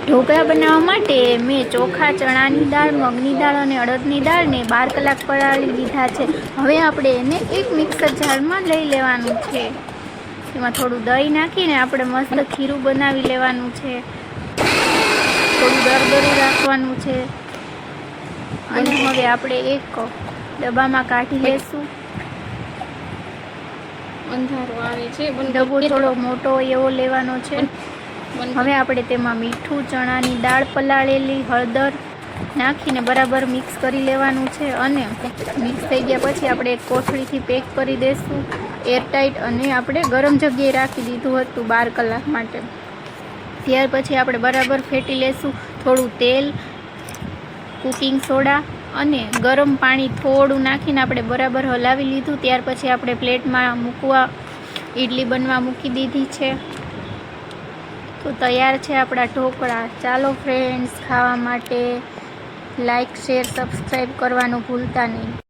ઢોકળા બનાવવા માટે મેં ચોખા, ચણાની દાળ, મગની દાળ અને અડદની દાળને 12 કલાક પલાળી લીધા છે. હવે આપણે એને એક મિક્સર જારમાં લઈ લેવાનું છે. એમાં થોડું દહીં નાખીને આપણે મસ્ત ખીરું બનાવી લેવાનું છે. થોડું દરદરું રાખવાનું છે અને હવે આપણે એક ડબ્બામાં કાઢી લેશું. અંધારો આવે છે. ડબ્બો થોડો મોટો એવો લેવાનો છે. હવે આપણે તેમાં મીઠું, ચણાની દાળ પલાળેલી, હળદર નાખીને બરાબર મિક્સ કરી લેવાનું છે અને મિક્સ થઈ ગયા પછી આપણે એક કોથળીથી પેક કરી દઈશું એરટાઈટ. અને આપણે ગરમ જગ્યાએ રાખી દીધું હતું 12 કલાક માટે. ત્યાર પછી આપણે બરાબર ફેટી લેશું. થોડું તેલ, કુકિંગ સોડા અને ગરમ પાણી થોડું નાખીને આપણે બરાબર હલાવી લીધું. ત્યાર પછી આપણે પ્લેટમાં મૂકવા ઈડલી બનવા મૂકી દીધી છે. તો તૈયાર છે આપણા ઢોકળા. ચાલો ફ્રેન્ડ્સ, ખાવા માટે લાઈક, શેર, સબસ્ક્રાઈબ કરવાનું ભૂલતા નહીં.